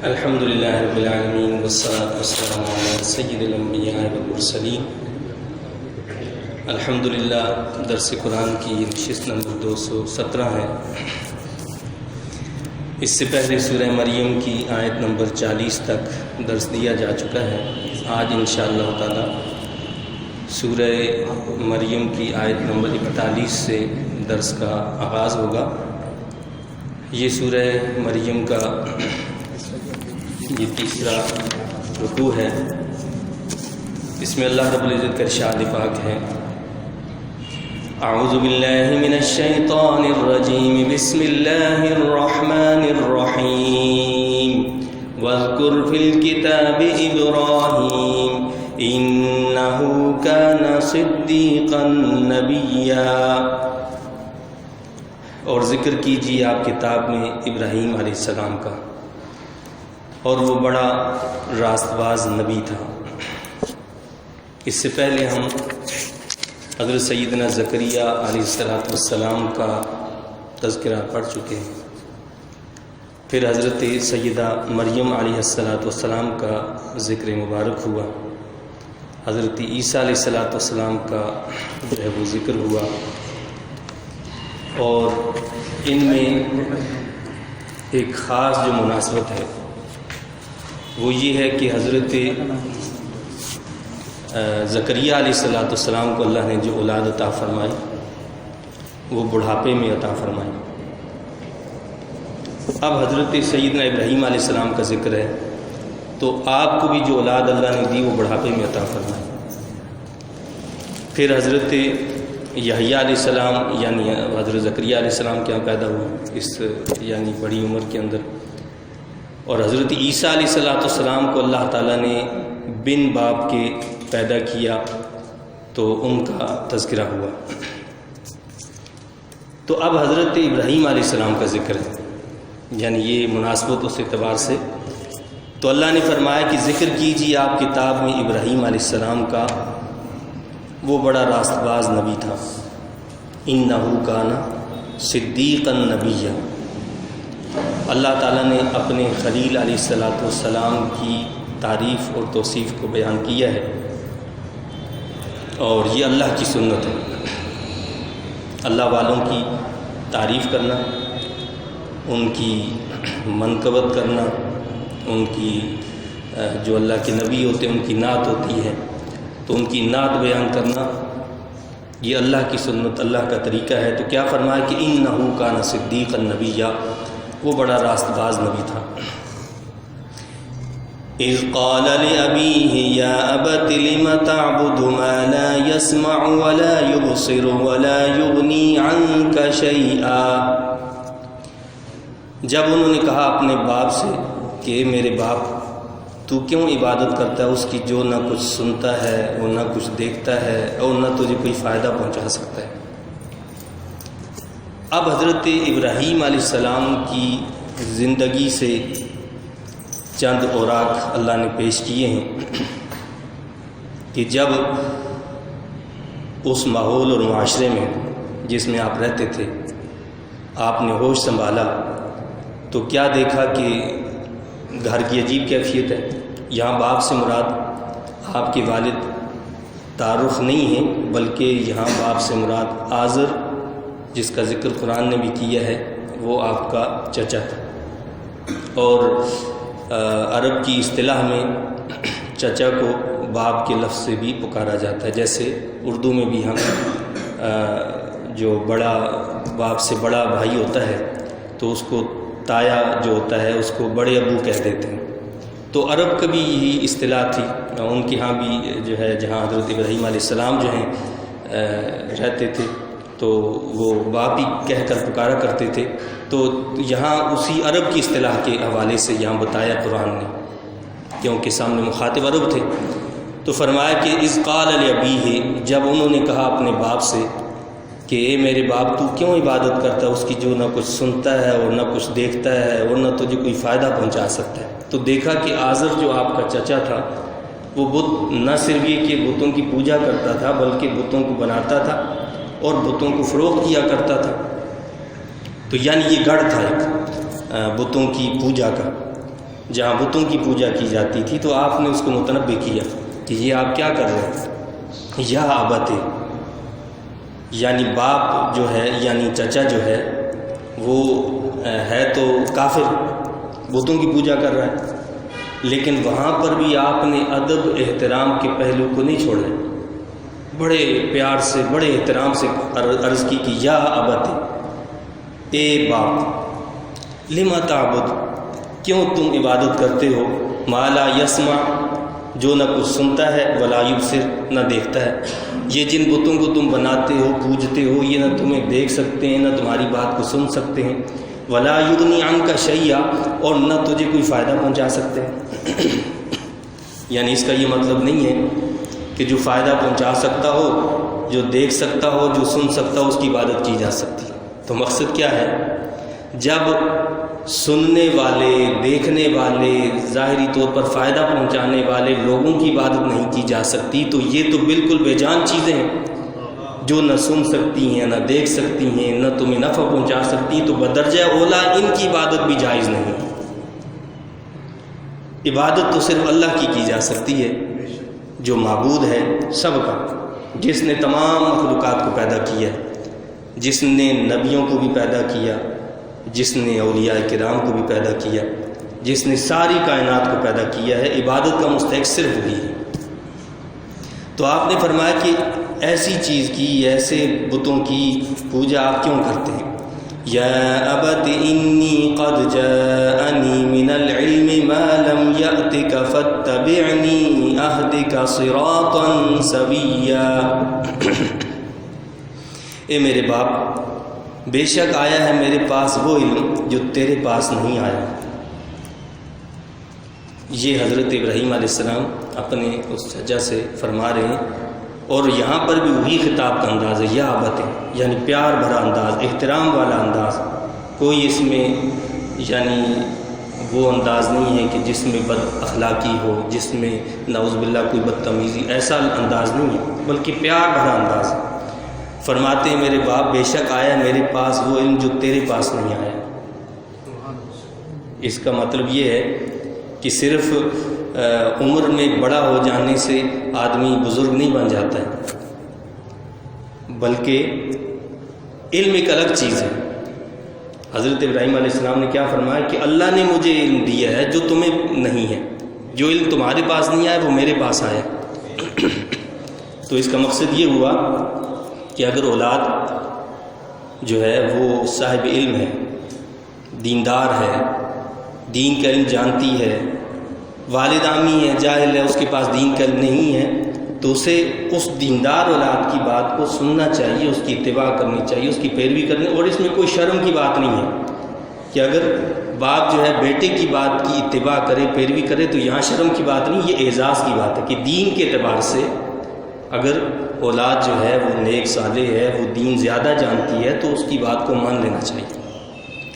الحمدللہ رب العالمین والصلاة والسلام علی سید الانبیاء والمرسلین۔ الحمدللہ درس قرآن کی نشست نمبر 217 ہے۔ اس سے پہلے سورہ مریم کی آیت نمبر 40 تک درس دیا جا چکا ہے۔ آج انشاءاللہ تعالی سورہ مریم کی آیت نمبر 41 سے درس کا آغاز ہوگا۔ یہ سورہ مریم کا یہ تیسرا رکوع ہے۔ اس میں اللہ رب العزت کا ارشاد پاک ہے، اعوذ باللہ من الشیطان الرجیم، بسم اللہ الرحمن الرحیم، واذکر فی الکتاب ابراہیم انہ کان صدیقا نبیا، اور ذکر کیجیے آپ کتاب میں ابراہیم علیہ السلام کا، اور وہ بڑا راست باز نبی تھا۔ اس سے پہلے ہم حضرت سیدنا زکریا علیہ السلام کا تذکرہ پڑھ چکے ہیں، پھر حضرت سیدہ مریم علیہ السلام کا ذکر مبارک ہوا، حضرت عیسیٰ علیہ السلام کا جو ہے وہ ذکر ہوا، اور ان میں ایک خاص جو مناسبت ہے وہ یہ ہے کہ حضرت زکریا علیہ السلام کو اللہ نے جو اولاد عطا فرمائی وہ بڑھاپے میں عطا فرمائی۔ اب حضرت سیدنا ابراہیم علیہ السلام کا ذکر ہے، تو آپ کو بھی جو اولاد اللہ نے دی وہ بڑھاپے میں عطا فرمائی۔ پھر حضرت یحییٰ علیہ السلام یعنی حضرت زکریا علیہ السلام کے یہاں پیدا ہوئے اس یعنی بڑی عمر کے اندر، اور حضرت عیسیٰ علیہ السلام کو اللہ تعالیٰ نے بن باپ کے پیدا کیا تو ان کا تذکرہ ہوا۔ تو اب حضرت ابراہیم علیہ السلام کا ذکر ہے، یعنی یہ مناسبت اس اعتبار سے، تو اللہ نے فرمایا کہ ذکر کیجیے آپ کتاب میں ابراہیم علیہ السلام کا، وہ بڑا راست باز نبی تھا، انہ کان صدیقا نبیا۔ اللہ تعالیٰ نے اپنے خلیل علیہ السلام کی تعریف اور توصیف کو بیان کیا ہے، اور یہ اللہ کی سنت ہے، اللہ والوں کی تعریف کرنا، ان کی منقبت کرنا، ان کی جو اللہ کے نبی ہوتے ہیں ان کی نعت ہوتی ہے تو ان کی نعت بیان کرنا، یہ اللہ کی سنت، اللہ کا طریقہ ہے۔ تو کیا فرمایا کہ انہ کان صدیقا نبیا، وہ بڑا راست باز نبی تھا۔ اذ قال لأبيه يا أبت لم تعبد ما لا يسمع ولا يبصر ولا يغني عنك شيئا، جب انہوں نے کہا اپنے باپ سے کہ میرے باپ تو کیوں عبادت کرتا ہے اس کی جو نہ کچھ سنتا ہے، وہ نہ کچھ دیکھتا ہے، اور نہ تجھے کوئی فائدہ پہنچا سکتا ہے۔ اب حضرت ابراہیم علیہ السلام کی زندگی سے چند اوراق اللہ نے پیش کیے ہیں کہ جب اس ماحول اور معاشرے میں جس میں آپ رہتے تھے آپ نے ہوش سنبھالا تو کیا دیکھا کہ گھر کی عجیب کیفیت ہے۔ یہاں باپ سے مراد آپ کے والد تعارف نہیں ہے، بلکہ یہاں باپ سے مراد آزر جس کا ذکر قرآن نے بھی کیا ہے وہ آپ کا چچا تھا، اور عرب کی اصطلاح میں چچا کو باپ کے لفظ سے بھی پکارا جاتا ہے، جیسے اردو میں بھی ہم جو بڑا باپ سے بڑا بھائی ہوتا ہے تو اس کو تایا جو ہوتا ہے اس کو بڑے ابو کہہ دیتے ہیں۔ تو عرب کا بھی یہی اصطلاح تھی، ان کے ہاں بھی جو ہے جہاں حضرت ابراہیم علیہ السلام جو ہیں رہتے تھے تو وہ باپ ہی کہہ کر پکارا کرتے تھے، تو یہاں اسی عرب کی اصطلاح کے حوالے سے یہاں بتایا قرآن نے، کیونکہ سامنے مخاطب عرب تھے، تو فرمایا کہ اذ قال لأبیہ، جب انہوں نے کہا اپنے باپ سے کہ اے میرے باپ تو کیوں عبادت کرتا ہے اس کی جو نہ کچھ سنتا ہے اور نہ کچھ دیکھتا ہے اور نہ تجھے کوئی فائدہ پہنچا سکتا ہے۔ تو دیکھا کہ آزر جو آپ کا چچا تھا وہ بت نہ صرف یہ کہ بتوں کی پوجا کرتا تھا بلکہ بتوں کو بناتا تھا اور بتوں کو فروخت کیا کرتا تھا، تو یعنی یہ گڑھ تھا ایک بتوں کی پوجا کا۔ جہاں بتوں کی پوجا کی جاتی تھی، تو آپ نے اس کو متنبہ کیا کہ یہ آپ کیا کر رہے ہیں؟ یا ابت، یعنی باپ جو ہے، یعنی چچا جو ہے وہ ہے تو کافر، بتوں کی پوجا کر رہا ہے، لیکن وہاں پر بھی آپ نے ادب احترام کے پہلو کو نہیں چھوڑا، بڑے پیار سے بڑے احترام سے عرض کی کہ یا ابت، اے باپ، لما تعبد، کیوں تم عبادت کرتے ہو، ما لا یسمع، جو نہ کچھ سنتا ہے، ولا یبصر، نہ دیکھتا ہے۔ یہ جن بتوں کو تم بناتے ہو پوجتے ہو، یہ نہ تمہیں دیکھ سکتے ہیں، نہ تمہاری بات کو سن سکتے ہیں، ولا یغنی عنک شیئا، اور نہ تجھے کوئی فائدہ پہنچا سکتے ہیں۔ یعنی اس کا یہ مطلب نہیں ہے کہ جو فائدہ پہنچا سکتا ہو، جو دیکھ سکتا ہو، جو سن سکتا ہو، اس کی عبادت کی جا سکتی۔ تو مقصد کیا ہے؟ جب سننے والے، دیکھنے والے، ظاہری طور پر فائدہ پہنچانے والے لوگوں کی عبادت نہیں کی جا سکتی، تو یہ تو بالکل بے جان چیزیں ہیں جو نہ سن سکتی ہیں، نہ دیکھ سکتی ہیں، نہ تمہیں نفع پہنچا سکتی، تو بدرجہ اولا ان کی عبادت بھی جائز نہیں۔ عبادت تو صرف اللہ کی جا سکتی ہے، جو معبود ہے سب کا، جس نے تمام مخلوقات کو پیدا کیا ہے، جس نے نبیوں کو بھی پیدا کیا، جس نے اولیاء کرام کو بھی پیدا کیا، جس نے ساری کائنات کو پیدا کیا ہے، عبادت کا مستحق صرف وہی ہے۔ تو آپ نے فرمایا کہ ایسی چیز کی، ایسے بتوں کی پوجا آپ کیوں کرتے ہیں؟ یا ابت انی قد جاءنی من العلم ما لم یأتک فاتبعنی اہدک صراطا سویا۔ اے میرے باپ، بے شک آیا ہے میرے پاس وہ علم جو تیرے پاس نہیں آیا۔ یہ حضرت ابراہیم علیہ السلام اپنے اس چچا سے فرما رہے ہیں، اور یہاں پر بھی وہی خطاب کا انداز ہے، یا ابت، یعنی پیار بھرا انداز، احترام والا انداز، کوئی اس میں یعنی وہ انداز نہیں ہے کہ جس میں بد اخلاقی ہو، جس میں نعوذ باللہ کوئی بدتمیزی، ایسا انداز نہیں ہے، بلکہ پیار بھرا انداز ہے۔ فرماتے ہیں میرے باپ، بے شک آیا میرے پاس وہ علم جو تیرے پاس نہیں آیا۔ اس کا مطلب یہ ہے کہ صرف عمر میں بڑا ہو جانے سے آدمی بزرگ نہیں بن جاتا ہے، بلکہ علم ایک الگ چیز ہے۔ حضرت ابراہیم علیہ السلام نے کیا فرمایا کہ اللہ نے مجھے علم دیا ہے جو تمہیں نہیں ہے، جو علم تمہارے پاس نہیں آیا وہ میرے پاس آیا۔ تو اس کا مقصد یہ ہوا کہ اگر اولاد جو ہے وہ صاحب علم ہے، دیندار ہے، دین کا علم جانتی ہے، والد عامی ہے، جاہل ہے، اس کے پاس دین کا علم نہیں ہے، تو اسے اس دیندار اولاد کی بات کو سننا چاہیے، اس کی اتباع کرنی چاہیے، اس کی پیروی کرنی، اور اس میں کوئی شرم کی بات نہیں ہے کہ اگر باپ جو ہے بیٹے کی بات کی اتباع کرے، پیروی کرے، تو یہاں شرم کی بات نہیں، یہ اعزاز کی بات ہے کہ دین کے اعتبار سے اگر اولاد جو ہے وہ نیک صالح ہے، وہ دین زیادہ جانتی ہے، تو اس کی بات کو مان لینا چاہیے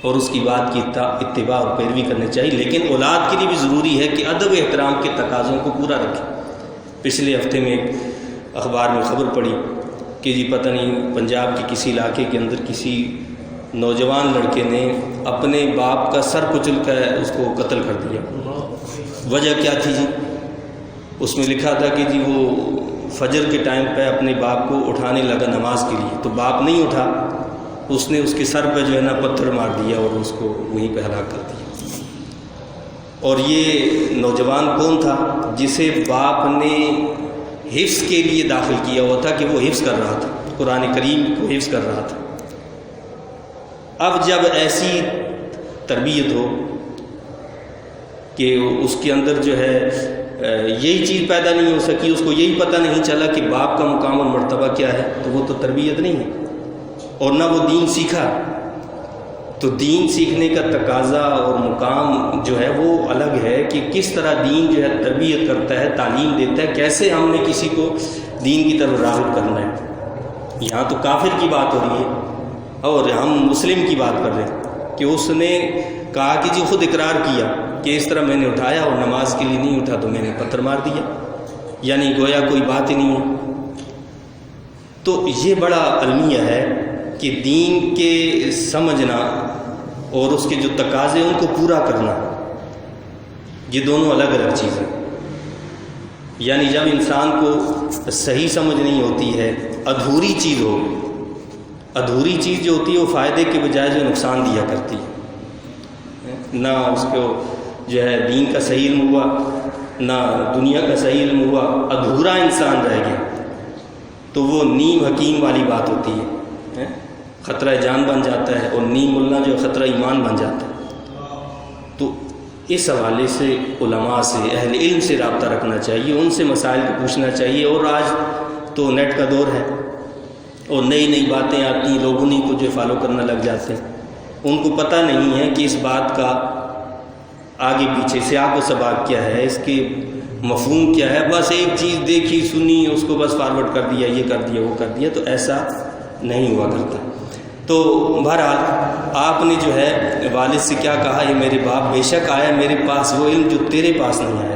اور اس کی بات کی اتباع اور پیروی کرنی چاہیے، لیکن اولاد کے لیے بھی ضروری ہے کہ ادب احترام کے تقاضوں کو پورا رکھے۔ پچھلے ہفتے میں ایک اخبار میں خبر پڑھی کہ جی پتہ نہیں پنجاب کے کسی علاقے کے اندر کسی نوجوان لڑکے نے اپنے باپ کا سر کچل کر اس کو قتل کر دیا۔ وجہ کیا تھی جی؟ اس میں لکھا تھا کہ جی وہ فجر کے ٹائم پہ اپنے باپ کو اٹھانے لگا نماز کے لیے، تو باپ نہیں اٹھا، اس نے اس کے سر پہ جو ہے نا پتھر مار دیا اور اس کو وہیں پہ ہلاک کر دیا۔ اور یہ نوجوان کون تھا؟ جسے باپ نے حفظ کے لیے داخل کیا ہوا تھا کہ وہ حفظ کر رہا تھا، قرآن کریم کو حفظ کر رہا تھا۔ اب جب ایسی تربیت ہو کہ اس کے اندر جو ہے یہی چیز پیدا نہیں ہو سکی، اس کو یہی پتہ نہیں چلا کہ باپ کا مقام اور مرتبہ کیا ہے، تو وہ تو تربیت نہیں ہے، اور نہ وہ دین سیکھا۔ تو دین سیکھنے کا تقاضا اور مقام جو ہے وہ الگ ہے کہ کس طرح دین جو ہے تربیت کرتا ہے، تعلیم دیتا ہے، کیسے ہم نے کسی کو دین کی طرف راغب کرنا ہے۔ یہاں تو کافر کی بات ہو رہی ہے اور ہم مسلم کی بات کر رہے ہیں کہ اس نے کہا کہ جی خود اقرار کیا کہ اس طرح میں نے اٹھایا اور نماز کے لیے نہیں اٹھا تو میں نے پتھر مار دیا، یعنی گویا کوئی بات ہی نہیں ہے۔ تو یہ بڑا المیہ ہے کہ دین کے سمجھنا اور اس کے جو تقاضے ان کو پورا کرنا، یہ دونوں الگ الگ چیزیں، یعنی جب انسان کو صحیح سمجھ نہیں ہوتی ہے، ادھوری چیز ہو، ادھوری چیز جو ہوتی ہے وہ فائدے کے بجائے جو نقصان دیا کرتی ہے، نہ اس کو جو ہے دین کا صحیح علم ہوا، نہ دنیا کا صحیح علم ہوا، ادھورا انسان رہ گیا، تو وہ نیم حکیم والی بات ہوتی ہے، خطرہ جان بن جاتا ہے، اور نیم ملنا جو خطرہ ایمان بن جاتا ہے۔ تو اس حوالے سے علماء سے، اہل علم سے رابطہ رکھنا چاہیے، ان سے مسائل کو پوچھنا چاہیے۔ اور آج تو نیٹ کا دور ہے اور نئی نئی باتیں آتی ہیں، لوگ انہیں کو جو فالو کرنا لگ جاتے ہیں، ان کو پتہ نہیں ہے کہ اس بات کا آگے پیچھے سیاق و سباق کیا ہے، اس کے مفہوم کیا ہے۔ بس ایک چیز دیکھی سنی، اس کو بس فارورڈ کر دیا، یہ کر دیا وہ کر دیا، تو ایسا نہیں ہوا کرتا۔ تو بہرحال آپ نے جو ہے والد سے کیا کہا، یہ میرے باپ بے شک آیا میرے پاس وہ علم جو تیرے پاس نہیں آیا،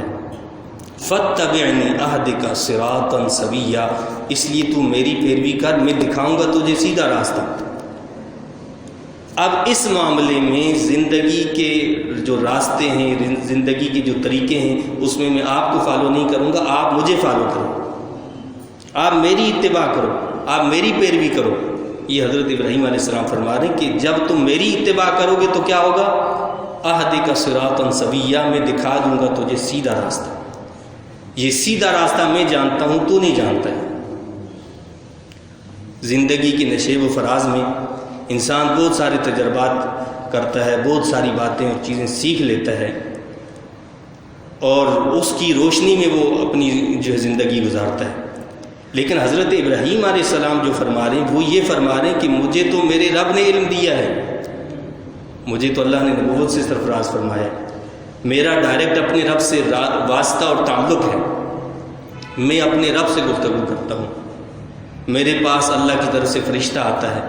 فاتبعنی اہدک صراطا سویا، اس لیے تو میری پیروی کر، میں دکھاؤں گا تجھے سیدھا راستہ۔ اب اس معاملے میں زندگی کے جو راستے ہیں، زندگی کے جو طریقے ہیں، اس میں آپ کو فالو نہیں کروں گا، آپ مجھے فالو کرو، آپ میری اتباع کرو، آپ میری پیروی کرو۔ یہ حضرت ابراہیم علیہ السلام فرما رہے ہیں کہ جب تم میری اتباع کرو گے تو کیا ہوگا، اہدک صراطا سویا، میں دکھا دوں گا تجھے سیدھا راستہ۔ یہ سیدھا راستہ میں جانتا ہوں، تو نہیں جانتا ہے۔ زندگی کے نشیب و فراز میں انسان بہت سارے تجربات کرتا ہے، بہت ساری باتیں اور چیزیں سیکھ لیتا ہے، اور اس کی روشنی میں وہ اپنی جو ہے زندگی گزارتا ہے۔ لیکن حضرت ابراہیم علیہ السلام جو فرما رہے ہیں وہ یہ فرما رہے ہیں کہ مجھے تو میرے رب نے علم دیا ہے، مجھے تو اللہ نے نبوت سے سرفراز فرمایا ہے، میرا ڈائریکٹ اپنے رب سے واسطہ اور تعلق ہے، میں اپنے رب سے گفتگو کرتا ہوں، میرے پاس اللہ کی طرف سے فرشتہ آتا ہے۔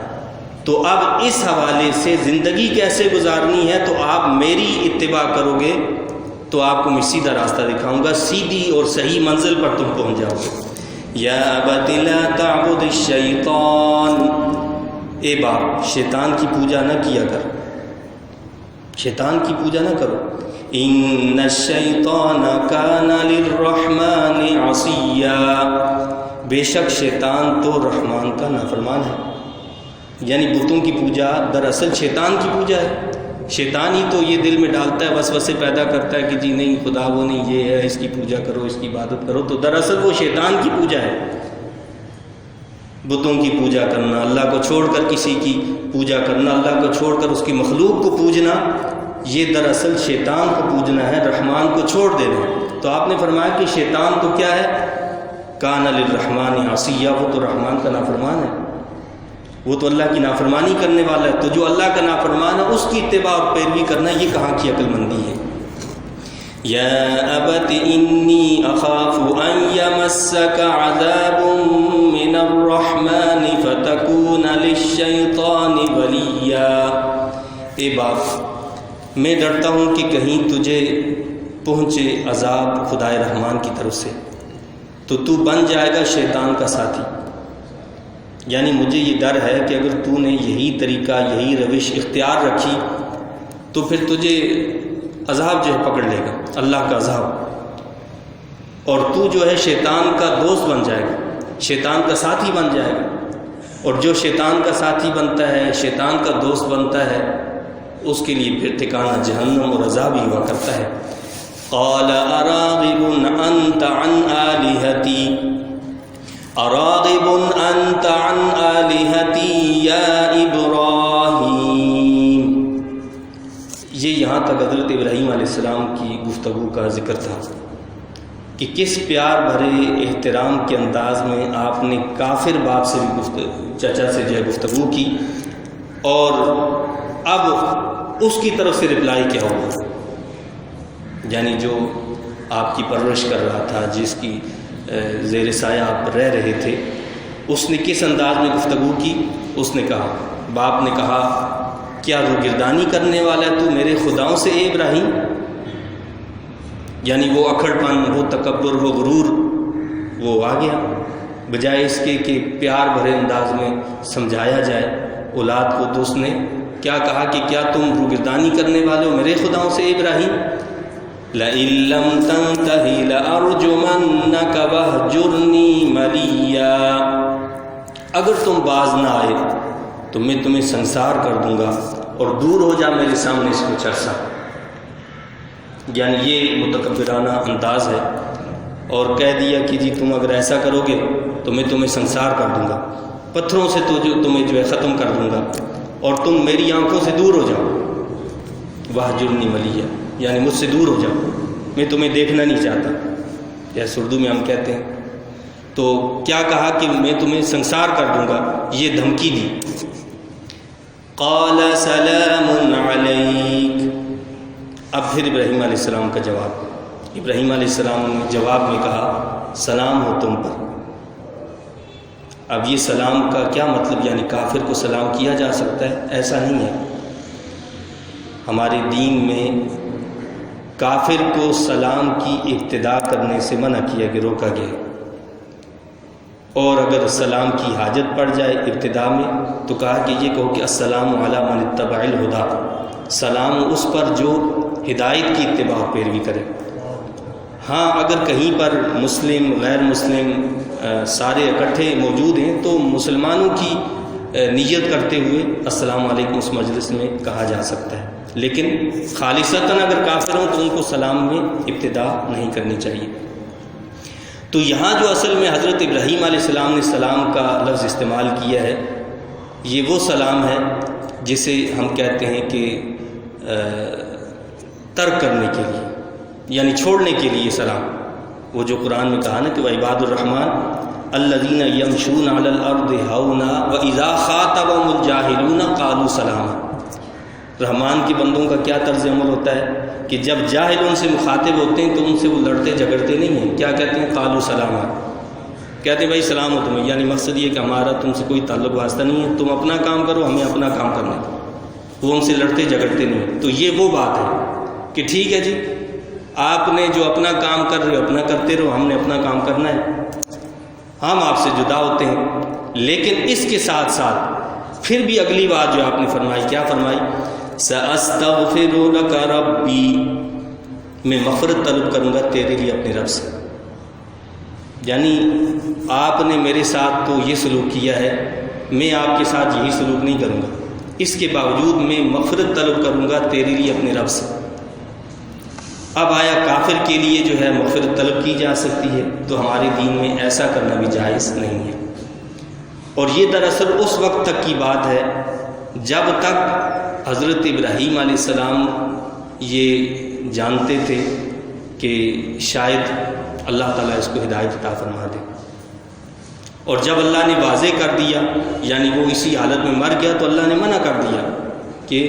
تو اب اس حوالے سے زندگی کیسے گزارنی ہے، تو آپ میری اتباع کرو گے تو آپ کو میں سیدھا راستہ دکھاؤں گا، سیدھی اور صحیح منزل پر تم پہنچ جاؤ گے۔ یا ابت لا تعبد الشیطان، اے باپ شیطان کی پوجا نہ کیا کر، شیطان کی پوجا نہ کرو۔ ان الشیطان کان للرحمن عصیا، بے شک شیطان تو رحمان کا نافرمان ہے۔ یعنی بتوں کی پوجا دراصل شیطان کی پوجا ہے، شیطان ہی تو یہ دل میں ڈالتا ہے، وسوسے پیدا کرتا ہے کہ جی نہیں خدا وہ نہیں، یہ ہے، اس کی پوجا کرو، اس کی عبادت کرو، تو دراصل وہ شیطان کی پوجا ہے۔ بتوں کی پوجا کرنا، اللہ کو چھوڑ کر کسی کی پوجا کرنا، اللہ کو چھوڑ کر اس کی مخلوق کو پوجنا، یہ دراصل شیطان کو پوجنا ہے، رحمان کو چھوڑ دینا۔ تو آپ نے فرمایا کہ شیطان تو کیا ہے، کان للرحمن عصیا، وہ تو رحمان کا نافرمان ہے، وہ تو اللہ کی نافرمانی کرنے والا ہے۔ تو جو اللہ کا نافرمان ہے اس کی اتباع اور پیروی کرنا، یہ کہاں کی عقل مندی ہے۔ یا ابت انی اخاف ان یمسک عذاب من الرحمن فتکون للشیطان ولیا، اے باپ میں ڈرتا ہوں کہ کہیں تجھے پہنچے عذاب خدائے رحمان کی طرف سے، تو تو بن جائے گا شیطان کا ساتھی۔ یعنی مجھے یہ ڈر ہے کہ اگر تو نے یہی طریقہ، یہی روش اختیار رکھی تو پھر تجھے عذاب جو ہے پکڑ لے گا، اللہ کا عذاب، اور تو جو ہے شیطان کا دوست بن جائے گا، شیطان کا ساتھی بن جائے گا، اور جو شیطان کا ساتھی بنتا ہے، شیطان کا دوست بنتا ہے، اس کے لیے پھر ٹھکانہ جہنم اور عذاب ہی ہوا کرتا ہے۔ قال اراغب انت عن آلہتی، اراغب انت عن آلہتی یا ابراہیم، یہ یہاں تک حضرت ابراہیم علیہ السلام کی گفتگو کا ذکر تھا کہ کس پیار بھرے احترام کے انداز میں آپ نے کافر باپ سے بھی چچا سے جو ہے گفتگو کی، اور اب اس کی طرف سے رپلائی کیا ہوگا، یعنی جو آپ کی پرورش کر رہا تھا، جس کی زیر سایہ آپ رہ رہے تھے، اس نے کس انداز میں گفتگو کی۔ اس نے کہا، باپ نے کہا، کیا روگردانی کرنے والا ہے تو میرے خداؤں سے اے ابراہیم؟ یعنی وہ اکھڑ پن، وہ تکبر، وہ غرور وہ آ گیا، بجائے اس کے کہ پیار بھرے انداز میں سمجھایا جائے اولاد کو، تو اس نے کیا کہا کہ کیا تم روگردانی کرنے والے ہو میرے خداؤں سے اے ابراہیم؟ لئن لم تنتہ لأرجمنک وہجرنی ملیا، اگر تم باز نہ آئے تو میں تمہیں سنسار کر دوں گا اور دور ہو جا میرے سامنے سے کچھ عرصہ۔ یعنی یہ متکبرانہ انداز ہے، اور کہہ دیا کہ جی تم اگر ایسا کرو گے تو میں تمہیں سنسار کر دوں گا، پتھروں سے تو تمہیں جو ہے ختم کر دوں گا اور تم میری آنکھوں سے دور ہو جاؤ۔ وہجرنی ملیہ یعنی مجھ سے دور ہو جاؤ، میں تمہیں دیکھنا نہیں چاہتا، جیسے اردو میں ہم کہتے ہیں۔ تو کیا کہا کہ میں تمہیں سنسار کر دوں گا، یہ دھمکی دی۔ قال سلام علیک، اب پھر ابراہیم علیہ السلام کا جواب، ابراہیم علیہ السلام نے جواب میں کہا سلام ہو تم پر۔ اب یہ سلام کا کیا مطلب، یعنی کافر کو سلام کیا جا سکتا ہے؟ ایسا نہیں ہے، ہمارے دین میں کافر کو سلام کی ابتدا کرنے سے منع کیا کہ روکا گیا، اور اگر سلام کی حاجت پڑ جائے ابتدا میں تو کہا کہ یہ کہو کہ السلام علی من اتبع الہدی، سلام اس پر جو ہدایت کی اتباع و پیروی کرے۔ ہاں اگر کہیں پر مسلم غیر مسلم سارے اکٹھے موجود ہیں تو مسلمانوں کی نیت کرتے ہوئے السلام علیکم اس مجلس میں کہا جا سکتا ہے، لیکن خالصتاً اگر کافر ہوں تو ان کو سلام میں ابتدا نہیں کرنی چاہیے۔ تو یہاں جو اصل میں حضرت ابراہیم علیہ السلام نے سلام کا لفظ استعمال کیا ہے، یہ وہ سلام ہے جسے ہم کہتے ہیں کہ ترک کرنے کے لیے، یعنی چھوڑنے کے لیے سلام۔ وہ جو قرآن میں کہا نا کہ وعباد الرحمن الذین یمشون علی الارض ہونا واذا خاطبهم الجاہلون قالوا سلاما، رحمان کے بندوں کا کیا طرز عمل ہوتا ہے کہ جب جاہل ان سے مخاطب ہوتے ہیں تو ان سے وہ لڑتے جھگڑتے نہیں ہیں، کیا کہتے ہیں؟ قالوا سلاما، کہتے ہیں بھائی سلام ہو تمہیں، یعنی مقصد یہ کہ ہمارا تم سے کوئی تعلق واسطہ نہیں ہے، تم اپنا کام کرو ہمیں اپنا کام کرنا ہے، وہ ان سے لڑتے جھگڑتے نہیں ہیں۔ تو یہ وہ بات ہے کہ ٹھیک ہے جی آپ نے جو اپنا کام کر رہے ہو اپنا کرتے رہو، ہم نے اپنا کام کرنا ہے، ہم آپ سے جدا ہوتے ہیں۔ لیکن اس کے ساتھ ساتھ پھر بھی اگلی بات جو آپ نے فرمائی، کیا فرمائی؟ سأستغفر لك ربی، میں مغفرت طلب کروں گا تیرے لیے اپنے رب سے۔ یعنی آپ نے میرے ساتھ تو یہ سلوک کیا ہے، میں آپ کے ساتھ یہی سلوک نہیں کروں گا، اس کے باوجود میں مغفرت طلب کروں گا تیرے لیے اپنے رب سے۔ اب آیا کافر کے لیے جو ہے مغفرت طلب کی جا سکتی ہے، تو ہمارے دین میں ایسا کرنا بھی جائز نہیں ہے۔ اور یہ دراصل اس وقت تک کی بات ہے جب تک حضرت ابراہیم علیہ السلام یہ جانتے تھے کہ شاید اللہ تعالیٰ اس کو ہدایت عطا فرما دے، اور جب اللہ نے واضح کر دیا یعنی وہ اسی حالت میں مر گیا تو اللہ نے منع کر دیا کہ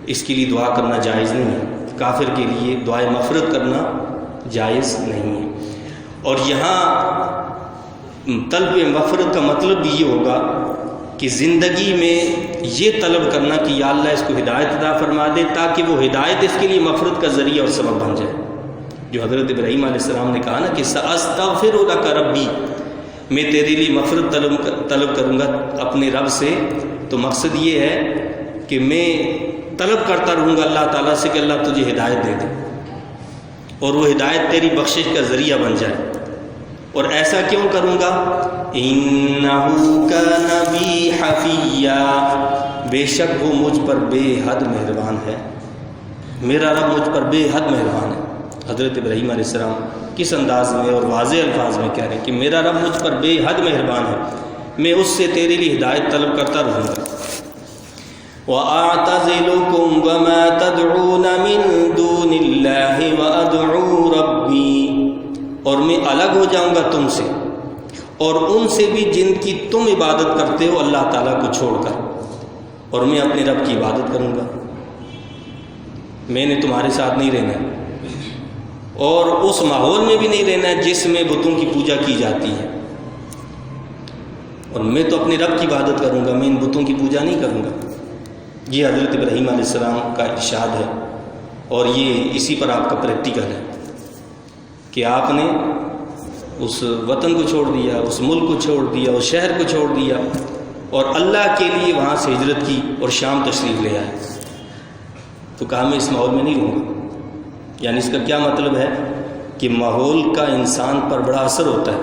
اس کے لیے دعا کرنا جائز نہیں ہے، کافر کے لیے دعائے مغفرت کرنا جائز نہیں ہے۔ اور یہاں طلب مغفرت کا مطلب بھی یہ ہوگا کہ زندگی میں یہ طلب کرنا کہ یا اللہ اس کو ہدایت عطا فرما دے، تاکہ وہ ہدایت اس کے لیے مغفرت کا ذریعہ اور سبب بن جائے۔ جو حضرت ابراہیم علیہ السلام نے کہا نا کہ سأستغفر لك ربی، میں تیرے لیے مغفرت طلب کروں گا اپنے رب سے، تو مقصد یہ ہے کہ میں طلب کرتا رہوں گا اللہ تعالیٰ سے کہ اللہ تجھے ہدایت دے دے، اور وہ ہدایت تیری بخشش کا ذریعہ بن جائے۔ اور ایسا کیوں کروں گا؟ اِنَّهُ كَانَ بِي حَفِيًّا، بے شک وہ مجھ پر بے حد مہربان ہے، میرا رب مجھ پر بے حد مہربان ہے۔ حضرت ابراہیم علیہ السلام کس انداز میں اور واضح الفاظ میں کہہ رہے ہیں کہ میرا رب مجھ پر بے حد مہربان ہے، میں اس سے تیرے لیے ہدایت طلب کرتا رہوں گا۔ وَأَعْتَزِلُكُمْ وَمَا تَدْعُونَ مِن دُونِ اللَّهِ وَأَدْعُو رَبِّي، اور میں الگ ہو جاؤں گا تم سے اور ان سے بھی جن کی تم عبادت کرتے ہو اللہ تعالیٰ کو چھوڑ کر، اور میں اپنے رب کی عبادت کروں گا۔ میں نے تمہارے ساتھ نہیں رہنا ہے، اور اس ماحول میں بھی نہیں رہنا ہے جس میں بتوں کی پوجا کی جاتی ہے، اور میں تو اپنے رب کی عبادت کروں گا، میں ان بتوں کی پوجا نہیں کروں گا۔ یہ حضرت ابراہیم علیہ السلام کا ارشاد ہے، اور یہ اسی پر آپ کا پریکٹیکل ہے کہ آپ نے اس وطن کو چھوڑ دیا، اس ملک کو چھوڑ دیا، اس شہر کو چھوڑ دیا، اور اللہ کے لیے وہاں سے ہجرت کی اور شام تشریف لے آئے۔ تو کہا میں اس ماحول میں نہیں رہوں گا، یعنی اس کا کیا مطلب ہے کہ ماحول کا انسان پر بڑا اثر ہوتا ہے.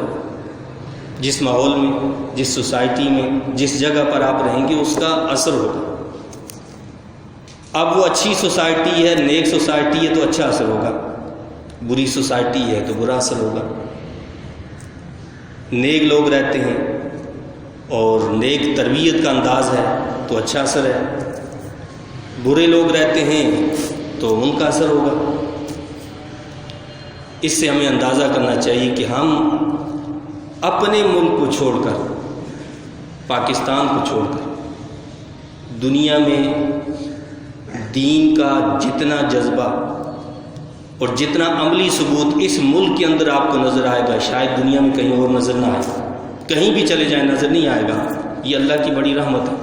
جس ماحول میں، جس سوسائٹی میں، جس جگہ پر آپ رہیں گے اس کا اثر ہوگا. اب وہ اچھی سوسائٹی ہے، نیک سوسائٹی ہے تو اچھا اثر ہوگا، بری سوسائٹی ہے تو برا اثر ہوگا. نیک لوگ رہتے ہیں اور نیک تربیت کا انداز ہے تو اچھا اثر ہے، برے لوگ رہتے ہیں تو ان کا اثر ہوگا. اس سے ہمیں اندازہ کرنا چاہیے کہ ہم اپنے ملک کو چھوڑ کر، پاکستان کو چھوڑ کر دنیا میں دین کا جتنا جذبہ اور جتنا عملی ثبوت اس ملک کے اندر آپ کو نظر آئے گا شاید دنیا میں کہیں اور نظر نہ آئے. کہیں بھی چلے جائیں نظر نہیں آئے گا. یہ اللہ کی بڑی رحمت ہے.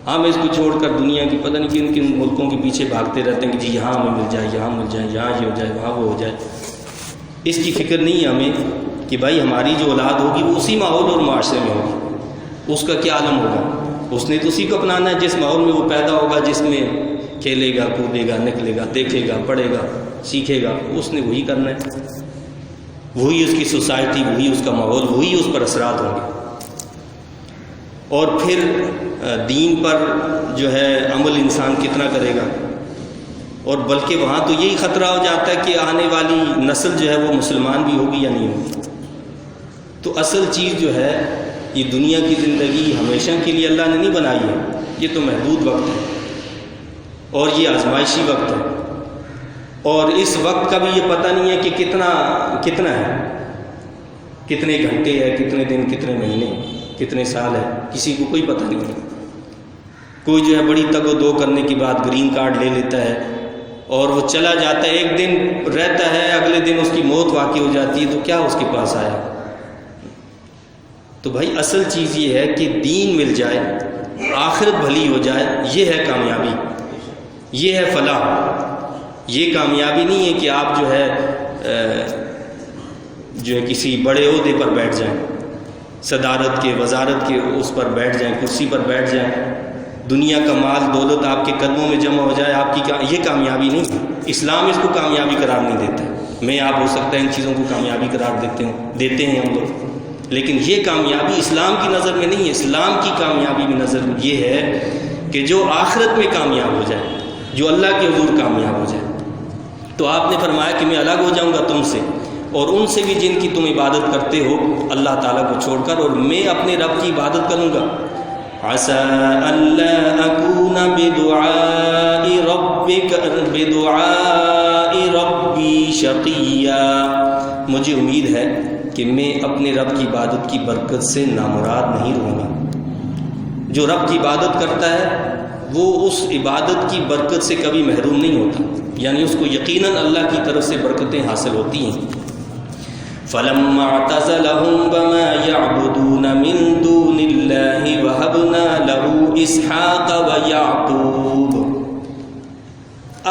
ہم اس کو چھوڑ کر دنیا کی پتہ نہیں کن کن ملکوں کے پیچھے بھاگتے رہتے ہیں کہ جی یہاں ہمیں مل جائے، یہاں مل جائے، یہاں یہ ہو جائے، وہاں وہ ہو جائے. اس کی فکر نہیں ہے ہمیں کہ بھائی ہماری جو اولاد ہوگی وہ اسی ماحول اور معاشرے میں ہوگی. اس کا کیا عالم ہوگا؟ اس نے تو اسی کو اپنانا ہے جس ماحول میں وہ پیدا ہوگا، جس میں کھیلے گا، کودے گا، نکلے گا، دیکھے گا، پڑھے گا، سیکھے گا. اس نے وہی کرنا ہے. وہی اس کی سوسائٹی، وہی اس کا ماحول، وہی اس پر اثرات ہوں گے. اور پھر دین پر جو ہے عمل انسان کتنا کرے گا. اور بلکہ وہاں تو یہی خطرہ ہو جاتا ہے کہ آنے والی نسل جو ہے وہ مسلمان بھی ہوگی یا نہیں ہوگی. تو اصل چیز جو ہے یہ دنیا کی زندگی ہمیشہ کے لیے اللہ نے نہیں بنائی ہے. یہ تو محدود وقت ہے اور یہ آزمائشی وقت ہے. اور اس وقت کا بھی یہ پتہ نہیں ہے کہ کتنا ہے، کتنے گھنٹے ہے، کتنے دن، کتنے مہینے، کتنے سال ہے، کسی کو کوئی پتہ نہیں ہے. کوئی جو ہے بڑی تگ و دو کرنے کے بعد گرین کارڈ لے لیتا ہے اور وہ چلا جاتا ہے، ایک دن رہتا ہے، اگلے دن اس کی موت واقع ہو جاتی ہے. تو کیا اس کے پاس آیا؟ تو بھائی اصل چیز یہ ہے کہ دین مل جائے، آخرت بھلی ہو جائے، یہ ہے کامیابی، یہ ہے فلاح. یہ کامیابی نہیں ہے کہ آپ جو ہے کسی بڑے عہدے پر بیٹھ جائیں، صدارت کے، وزارت کے اس پر بیٹھ جائیں، کرسی پر بیٹھ جائیں، دنیا کا مال دولت آپ کے قدموں میں جمع ہو جائے. آپ کی یہ کامیابی نہیں. اسلام اس کو کامیابی قرار نہیں دیتا. میں آپ ہو سکتا ہے ان چیزوں کو کامیابی قرار دیتے ہیں ہم لوگ، لیکن یہ کامیابی اسلام کی نظر میں نہیں ہے. اسلام کی کامیابی میں نظر یہ ہے کہ جو آخرت میں کامیاب ہو جائے، جو اللہ کے حضور کامیاب ہو جائے. تو آپ نے فرمایا کہ میں الگ ہو جاؤں گا تم سے اور ان سے بھی جن کی تم عبادت کرتے ہو اللہ تعالیٰ کو چھوڑ کر، اور میں اپنے رب کی عبادت کروں گا. عسى ألا أكون بدعاء ربي شقيا. مجھے امید ہے کہ میں اپنے رب کی عبادت کی برکت سے نامراد نہیں رہوں گا. جو رب کی عبادت کرتا ہے وہ اس عبادت کی برکت سے کبھی محروم نہیں ہوتا، یعنی اس کو یقیناً اللہ کی طرف سے برکتیں حاصل ہوتی ہیں. فَلَمَّا اعْتَزَلَهُمْ وَمَا يَعْبُدُونَ مِن دُونِ اللَّهِ وَهَبْنَا لَهُ إِسْحَاقَ وَيَعْقُوبَ.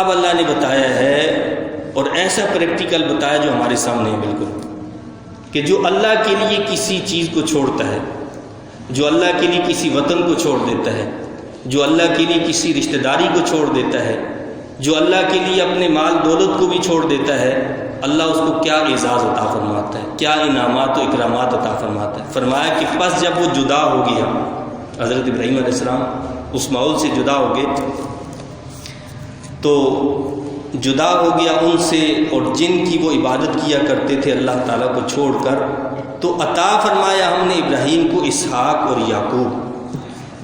اب اللہ نے بتایا ہے اور ایسا پریکٹیکل بتایا جو ہمارے سامنے ہے بالکل، کہ جو اللہ کے لیے کسی چیز کو چھوڑتا ہے، جو اللہ کے لیے کسی وطن کو چھوڑ دیتا ہے، جو اللہ کے لیے کسی رشتہ داری کو چھوڑ دیتا ہے، جو اللہ کے لیے اپنے مال دولت کو بھی چھوڑ دیتا ہے، اللہ اس کو کیا اعزاز عطا فرماتا ہے، کیا انعامات و اکرامات عطا فرماتا ہے. فرمایا کہ پس جب وہ جدا ہو گیا، حضرت ابراہیم علیہ السلام اس ماحول سے جدا ہو گئے، تو جدا ہو گیا ان سے اور جن کی وہ عبادت کیا کرتے تھے اللہ تعالیٰ کو چھوڑ کر، تو عطا فرمایا ہم نے ابراہیم کو اسحاق اور یعقوب.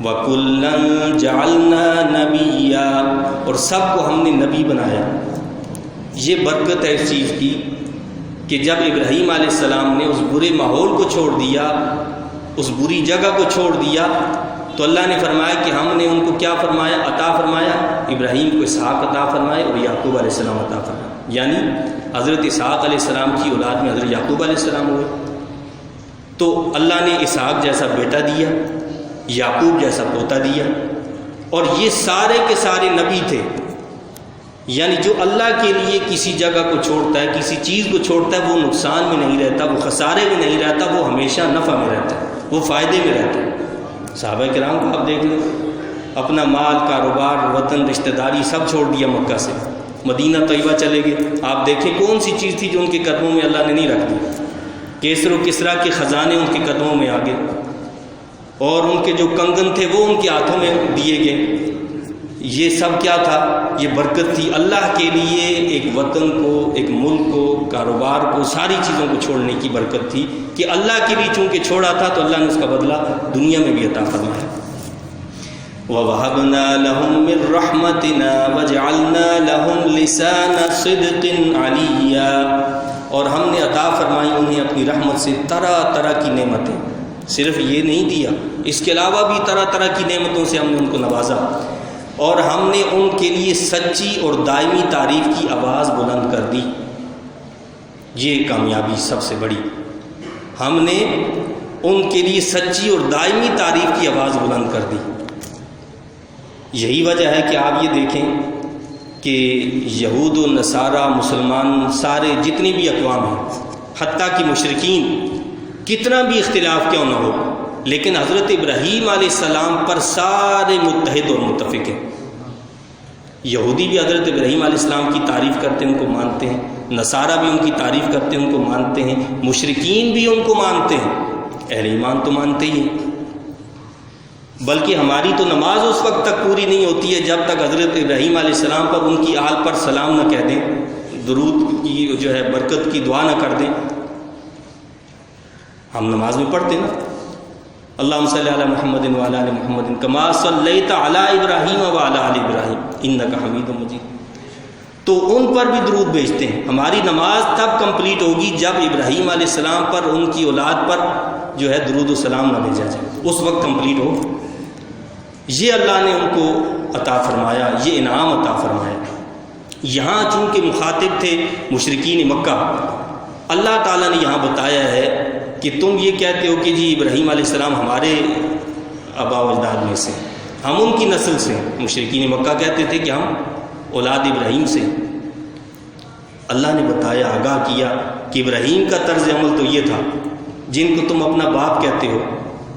وَكُلًّا جَعَلْنَا نَبِيًّا، اور سب کو ہم نے نبی بنایا. یہ برکت ہے اس چیز کی کہ جب ابراہیم علیہ السلام نے اس برے ماحول کو چھوڑ دیا، اس بری جگہ کو چھوڑ دیا، تو اللہ نے فرمایا کہ ہم نے ان کو کیا فرمایا؟ عطا فرمایا. ابراہیم کو اسحاق عطا فرمایا اور یعقوب علیہ السلام عطا فرمایا. یعنی حضرت اسحاق علیہ السلام کی اولاد میں حضرت یعقوب علیہ السلام ہوئے. تو اللہ نے اسحاق جیسا بیٹا دیا، یعقوب جیسا پوتا دیا، اور یہ سارے کے سارے نبی تھے. یعنی جو اللہ کے لیے کسی جگہ کو چھوڑتا ہے، کسی چیز کو چھوڑتا ہے، وہ نقصان میں نہیں رہتا، وہ خسارے میں نہیں رہتا، وہ ہمیشہ نفع میں رہتا ہے، وہ فائدے میں رہتا ہے. صحابہ کرام کو آپ دیکھ لیں، اپنا مال، کاروبار، وطن، رشتہ داری سب چھوڑ دیا مکہ سے، مدینہ طیبہ چلے گئے، آپ دیکھیں کون سی چیز تھی جو ان کے قدموں میں اللہ نے نہیں رکھ دی؟ کیسر و کسریٰ کے خزانے ان کے قدموں میں آ گئے، اور ان کے جو کنگن تھے وہ ان کے ہاتھوں میں دیے گئے۔ یہ سب کیا تھا؟ یہ برکت تھی اللہ کے لیے، ایک وطن کو، ایک ملک کو، کاروبار کو، ساری چیزوں کو چھوڑنے کی برکت تھی کہ اللہ کے لیے چونکہ چھوڑا تھا تو اللہ نے اس کا بدلہ دنیا میں بھی عطا فرمایا۔ وَوَهَبْنَا لَهُم مِّن رَّحْمَتِنَا وَجَعَلْنَا لَهُمْ لِسَانَ صِدْقٍ عَلِيًّا، اور ہم نے عطا فرمائی انہیں اپنی رحمت سے طرح طرح کی نعمتیں۔ صرف یہ نہیں دیا، اس کے علاوہ بھی طرح طرح کی نعمتوں سے ہم نے ان کو نوازا، اور ہم نے ان کے لیے سچی اور دائمی تعریف کی آواز بلند کر دی۔ یہ کامیابی سب سے بڑی، ہم نے ان کے لیے سچی اور دائمی تعریف کی آواز بلند کر دی۔ یہی وجہ ہے کہ آپ یہ دیکھیں کہ یہود و نصارہ، مسلمان، سارے جتنی بھی اقوام ہیں، حتیٰ کہ مشرکین، کتنا بھی اختلاف کیوں نہ ہو، لیکن حضرت ابراہیم علیہ السلام پر سارے متحد اور متفق ہیں۔ یہودی بھی حضرت ابراہیم علیہ السلام کی تعریف کرتے ہیں، ان کو مانتے ہیں، نصارہ بھی ان کی تعریف کرتے ہیں، ان کو مانتے ہیں، مشرکین بھی ان کو مانتے ہیں، اہل ایمان تو مانتے ہی ہیں۔ بلکہ ہماری تو نماز اس وقت تک پوری نہیں ہوتی ہے جب تک حضرت ابراہیم علیہ السلام پر، ان کی آل پر سلام نہ کہہ دیں، درود کی جو ہے برکت کی دعا نہ کر دیں۔ ہم نماز میں پڑھتے ہیں نا، اللہم صلی علی محمد وعلی آل محمد کما صلیت علی ابراہیم وعلی آل ابراہیم انک حمید مجید، تو ان پر بھی درود بھیجتے ہیں۔ ہماری نماز تب کمپلیٹ ہوگی جب ابراہیم علیہ السلام پر، ان کی اولاد پر جو ہے درود و سلام نہ بھیجا جائے، اس وقت کمپلیٹ ہو۔ یہ اللہ نے ان کو عطا فرمایا، یہ انعام عطا فرمایا۔ یہاں چونکہ مخاطب تھے مشرکین مکہ، اللہ تعالیٰ نے یہاں بتایا ہے کہ تم یہ کہتے ہو کہ جی ابراہیم علیہ السلام ہمارے آباء و اجداد میں سے، ہم ان کی نسل سے۔ مشرکین مکہ کہتے تھے کہ ہم اولاد ابراہیم سے۔ اللہ نے بتایا، آگاہ کیا کہ ابراہیم کا طرز عمل تو یہ تھا، جن کو تم اپنا باپ کہتے ہو،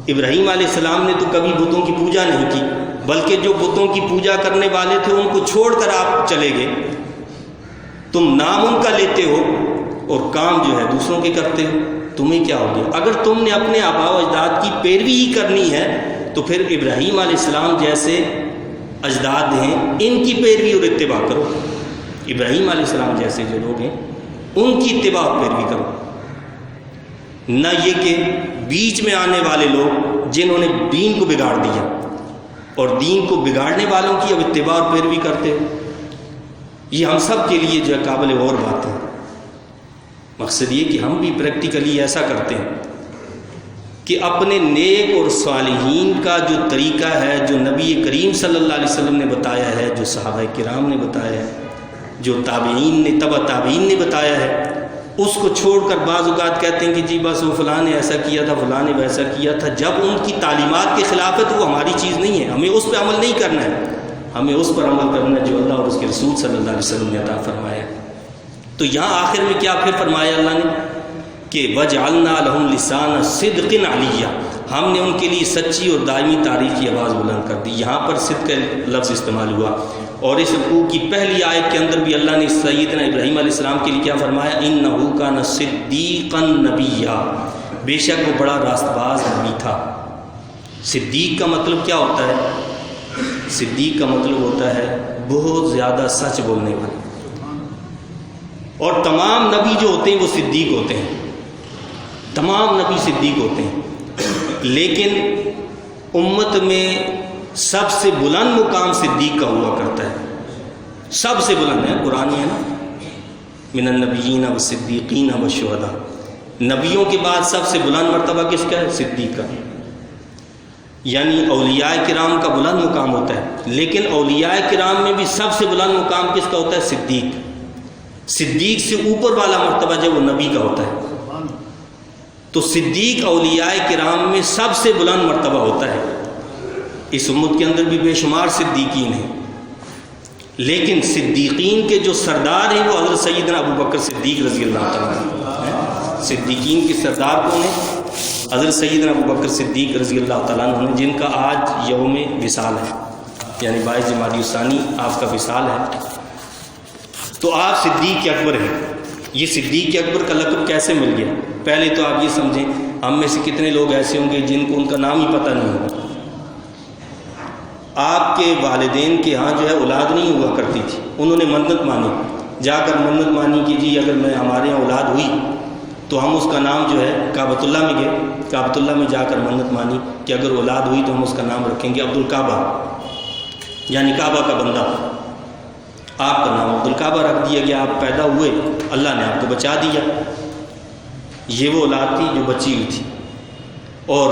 ابراہیم علیہ السلام نے تو کبھی بتوں کی پوجا نہیں کی، بلکہ جو بتوں کی پوجا کرنے والے تھے ان کو چھوڑ کر آپ چلے گئے۔ تم نام ان کا لیتے ہو اور کام جو ہے دوسروں کے کرتے ہو، تمہیں کیا ہو گیا؟ اگر تم نے اپنے آباء و اجداد کی پیروی ہی کرنی ہے تو پھر ابراہیم علیہ السلام جیسے اجداد ہیں ان کی پیروی اور اتباع کرو۔ ابراہیم علیہ السلام جیسے جو لوگ ہیں ان کی اتباع اور پیروی کرو، نہ یہ کہ بیچ میں آنے والے لوگ جنہوں نے دین کو بگاڑ دیا اور دین کو بگاڑنے والوں کی اب اتباع اور پیروی کرتے ہو۔ یہ ہم سب کے لیے جو ہے قابل غور بات ہے۔ مقصد یہ کہ ہم بھی پریکٹیکلی ایسا کرتے ہیں کہ اپنے نیک اور صالحین کا جو طریقہ ہے، جو نبی کریم صلی اللہ علیہ وسلم نے بتایا ہے، جو صحابہ کرام نے بتایا ہے، جو تابعین نے، تبع تابعین نے بتایا ہے، اس کو چھوڑ کر بعض اوقات کہتے ہیں کہ جی بس وہ فلاں نے ایسا کیا تھا، فلاں نے ویسا کیا تھا۔ جب ان کی تعلیمات کے خلاف ہے تو وہ ہماری چیز نہیں ہے، ہمیں اس پہ عمل نہیں کرنا ہے، ہمیں اس پر عمل کرنا ہے جو اللہ اور اس کے رسول صلی اللہ علیہ وسلم نے عطا فرمایا ہے۔ تو یہاں آخر میں کیا پھر فرمایا اللہ نے کہ وَجْعَلْنَا لَهُمْ لِسَانَ صِدْقٍ عَلِيًّا، ہم نے ان کے لیے سچی اور دائمی تعریف کی آواز بلند کر دی۔ یہاں پر صدق کا لفظ استعمال ہوا، اور اس رکوع کی پہلی آیت کے اندر بھی اللہ نے سیدنا ابراہیم علیہ السلام کے لیے کیا فرمایا؟ إِنَّهُ كَانَ صِدِّيقًا نَبِيًّا، بے شک وہ بڑا راست باز نبی تھا۔ صدیق کا مطلب کیا ہوتا ہے؟ صدیق کا مطلب ہوتا ہے بہت زیادہ سچ بولنے والا، اور تمام نبی جو ہوتے ہیں وہ صدیق ہوتے ہیں، تمام نبی صدیق ہوتے ہیں، لیکن امت میں سب سے بلند مقام صدیق کا ہوا کرتا ہے، سب سے بلند ہے، قرآن میں ہے نا، من النبیین والصدیقین والشہداء، نبیوں کے بعد سب سے بلند مرتبہ کس کا ہے؟ صدیق کا، یعنی اولیاء کرام کا بلند مقام ہوتا ہے، لیکن اولیاء کرام میں بھی سب سے بلند مقام کس کا ہوتا ہے؟ صدیق۔ صدیق سے اوپر والا مرتبہ جو وہ نبی کا ہوتا ہے، تو صدیق اولیاء کرام میں سب سے بلند مرتبہ ہوتا ہے۔ اس امت کے اندر بھی بے شمار صدیقین ہیں، لیکن صدیقین کے جو سردار ہیں وہ حضرت سیدنا ابو بکر صدیق رضی اللہ تعالیٰ عنہ۔ صدیقین کے سردار کون ہیں؟ حضرت سیدنا ابو بکر صدیق رضی اللہ تعالیٰ عنہ، جن کا آج یوم وصال ہے، یعنی 22 جمادی الثانی آپ کا وصال ہے۔ تو آپ صدیق اکبر ہیں. یہ صدیق اکبر کا لقب کیسے مل گیا؟ پہلے تو آپ یہ سمجھیں ہم میں سے کتنے لوگ ایسے ہوں گے جن کو ان کا نام ہی پتہ نہیں ہوگا. آپ کے والدین کے ہاں جو ہے اولاد نہیں ہوا کرتی تھی، انہوں نے منت مانی، جا کر منت مانی کہ جی اگر ہمارے یہاں اولاد ہوئی تو ہم اس کا نام جو ہے کعبۃ اللہ میں گئے، کعبۃ اللہ میں جا کر منت مانی کہ اگر اولاد ہوئی تو ہم اس کا نام رکھیں گے عبدالکعبہ، یعنی کعبہ کا بندہ. آپ کا نام عبدالکعبہ رکھ دیا گیا. آپ پیدا ہوئے، اللہ نے آپ کو بچا دیا. یہ وہ اولاد تھی جو بچی ہوئی تھی. اور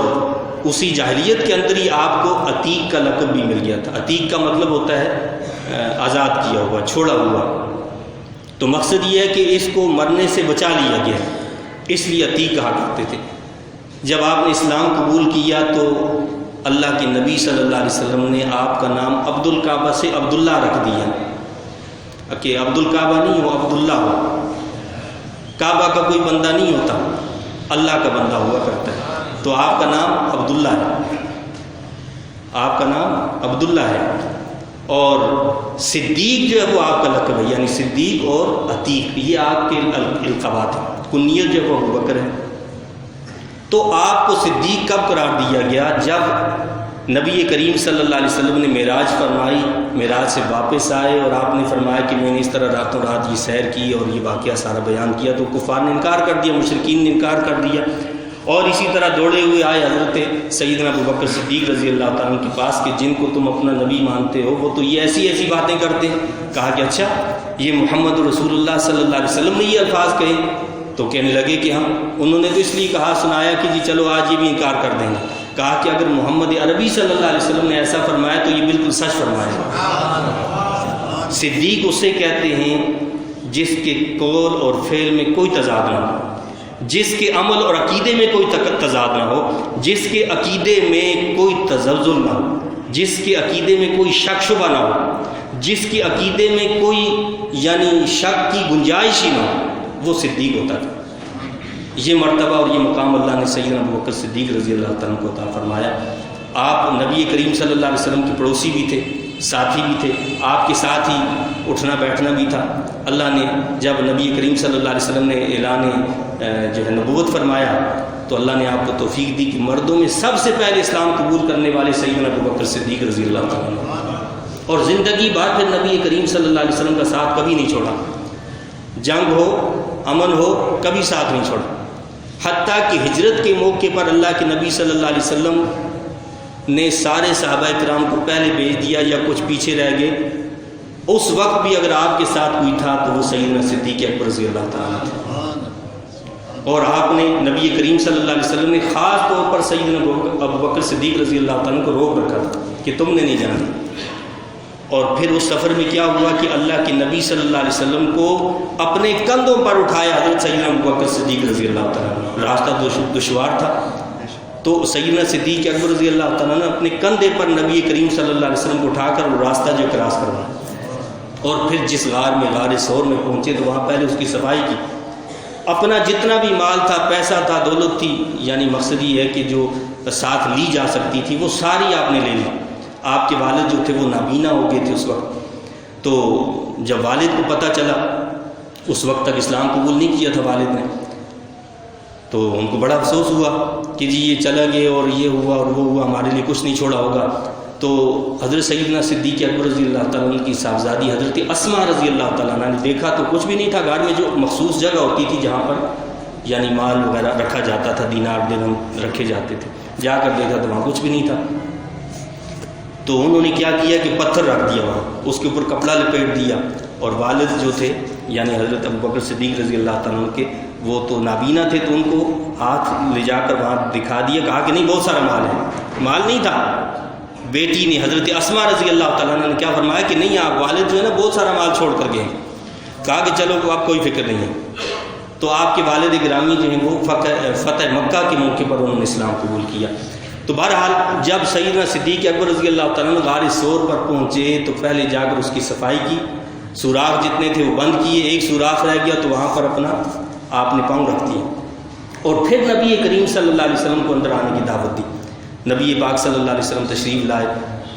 اسی جاہلیت کے اندر ہی آپ کو عتیق کا لقب بھی مل گیا تھا. عتیق کا مطلب ہوتا ہے آزاد کیا ہوا، چھوڑا ہوا. تو مقصد یہ ہے کہ اس کو مرنے سے بچا لیا گیا، اس لیے عتیق کہا کرتے تھے. جب آپ نے اسلام قبول کیا تو اللہ کے نبی صلی اللہ علیہ وسلم نے آپ کا نام عبدالکعبہ سے عبداللہ رکھ دیا کہ عبدالکعبہ نہیں ہو، عبداللہ ہو. کعبہ کا کوئی بندہ نہیں ہوتا، اللہ کا بندہ ہوا کرتا ہے. تو آپ کا نام عبداللہ ہے، آپ کا نام عبداللہ ہے. اور صدیق جو ہے وہ آپ کا لقب ہے، یعنی صدیق اور عتیق یہ آپ کے القابات ہیں. کنیت جو ہے وہ ابو بکر ہے. تو آپ کو صدیق کب قرار دیا گیا؟ جب نبی کریم صلی اللہ علیہ وسلم نے معراج فرمائی، معراج سے واپس آئے اور آپ نے فرمایا کہ میں نے اس طرح راتوں رات یہ سیر کی اور یہ واقعہ سارا بیان کیا. تو کفار نے انکار کر دیا، مشرکین نے انکار کر دیا. اور اسی طرح دوڑے ہوئے آئے حضرت سیدنا ابو بکر صدیق رضی اللہ تعالیٰ عنہ کے پاس کہ جن کو تم اپنا نبی مانتے ہو وہ تو یہ ایسی ایسی باتیں کرتے ہیں. کہا کہ اچھا یہ محمد رسول اللہ صلی اللہ علیہ وسلم نے یہ الفاظ کہے؟ تو کہنے لگے کہ ہم. انہوں نے تو اس لیے کہا سنایا کہ جی چلو آج یہ بھی انکار کر دیں گے. کہا کہ اگر محمد عربی صلی اللہ علیہ وسلم نے ایسا فرمایا تو یہ بالکل سچ فرمایا. صدیق اسے کہتے ہیں جس کے قول اور فعل میں کوئی تضاد نہ ہو، جس کے عمل اور عقیدے میں کوئی تضاد نہ ہو، جس کے عقیدے میں کوئی تزلزل نہ ہو، جس کے عقیدے میں کوئی شک شبہ نہ ہو، جس کے عقیدے میں کوئی یعنی شک کی گنجائش ہی نہ ہو، وہ صدیق ہوتا تھا. یہ مرتبہ اور یہ مقام اللہ نے سیدنا ابو بکر صدیق رضی اللہ تعالیٰ کو عطا فرمایا. آپ نبی کریم صلی اللہ علیہ وسلم کے پڑوسی بھی تھے، ساتھی بھی تھے، آپ کے ساتھ ہی اٹھنا بیٹھنا بھی تھا. اللہ نے جب نبی کریم صلی اللہ علیہ وسلم نے اعلان جو ہے نبوت فرمایا تو اللہ نے آپ کو توفیق دی کہ مردوں میں سب سے پہلے اسلام قبول کرنے والے سیدنا ابو بکر صدیق رضی اللہ تعالیٰ. اور زندگی بھر پھر نبی کریم صلی اللہ علیہ وسلم کا ساتھ کبھی نہیں چھوڑا. جنگ ہو، امن ہو، کبھی ساتھ نہیں چھوڑا. حتیٰ کہ ہجرت کے موقع پر اللہ کے نبی صلی اللہ علیہ وسلم نے سارے صحابہ کرام کو پہلے بھیج دیا یا کچھ پیچھے رہ گئے. اس وقت بھی اگر آپ کے ساتھ کوئی تھا تو وہ سیدنا صدیق اکبر رضی اللہ تعالیٰ تھا. اور آپ نے نبی کریم صلی اللہ علیہ وسلم نے خاص طور پر سیدنا ابو بکر صدیق رضی اللہ تعالیٰ کو روک رکھا تھا کہ تم نے نہیں جانا. اور پھر اس سفر میں کیا ہوا کہ اللہ کے نبی صلی اللہ علیہ وسلم کو اپنے کندھوں پر اٹھایا حضرت سیدنا ابو بکر صدیق رضی اللہ تعالیٰ. راستہ دشوار تھا تو سیدنا صدیق اکبر رضی اللہ تعالیٰ نے اپنے کندھے پر نبی کریم صلی اللہ علیہ وسلم کو اٹھا کر وہ راستہ جو کراس کروایا. اور پھر جس غار میں، غار ثور میں پہنچے تو وہاں پہلے اس کی صفائی کی. اپنا جتنا بھی مال تھا، پیسہ تھا، دولت تھی، یعنی مقصد یہ ہے کہ جو ساتھ لی جا سکتی تھی وہ ساری آپ نے لے لی. آپ کے والد جو تھے وہ نابینا ہو گئے تھے اس وقت. تو جب والد کو پتہ چلا، اس وقت تک اسلام قبول نہیں کیا تھا والد نے، تو ان کو بڑا افسوس ہوا کہ جی یہ چلا گئے اور یہ ہوا اور وہ ہوا، ہمارے لیے کچھ نہیں چھوڑا ہوگا. تو حضرت سیدنا صدیق اکبر رضی اللہ تعالیٰ عنہ کی صاحبزادی حضرت اسماء رضی اللہ تعالیٰ عنہ نے دیکھا تو کچھ بھی نہیں تھا. گھر میں جو مخصوص جگہ ہوتی تھی جہاں پر یعنی مال وغیرہ رکھا جاتا تھا، دینار درہم رکھے جاتے تھے، جا کر دیکھا تو وہاں کچھ بھی نہیں تھا. تو انہوں نے کیا کیا کہ پتھر رکھ دیا وہاں، اس کے اوپر کپڑا لپیٹ دیا. اور والد جو تھے یعنی حضرت ابو بکر صدیق رضی اللہ تعالیٰ عنہ کے، وہ تو نابینا تھے تو ان کو ہاتھ لے جا کر وہاں دکھا دیا. کہا کہ نہیں بہت سارا مال ہے. مال نہیں تھا. بیٹی نے حضرت اسماء رضی اللہ تعالیٰ عنہ نے کیا فرمایا کہ نہیں آپ والد جو ہے نا بہت سارا مال چھوڑ کر گئے. کہا کہ چلو آپ کوئی فکر نہیں ہے. تو آپ کے والد گرامی جو ہیں وہ فتح مکہ کے موقع پر انہوں نے اسلام قبول کیا. تو بہرحال جب سیدنا صدیق اکبر رضی اللہ تعالیٰ عنہ غار ثور پر پہنچے تو پہلے جا کر اس کی صفائی کی. سوراخ جتنے تھے وہ بند کیے، ایک سوراخ رہ گیا تو وہاں پر اپنا آپ نے پاؤں رکھ دیا. اور پھر نبی کریم صلی اللہ علیہ وسلم کو اندر آنے کی دعوت دی. نبی پاک صلی اللہ علیہ وسلم تشریف لائے،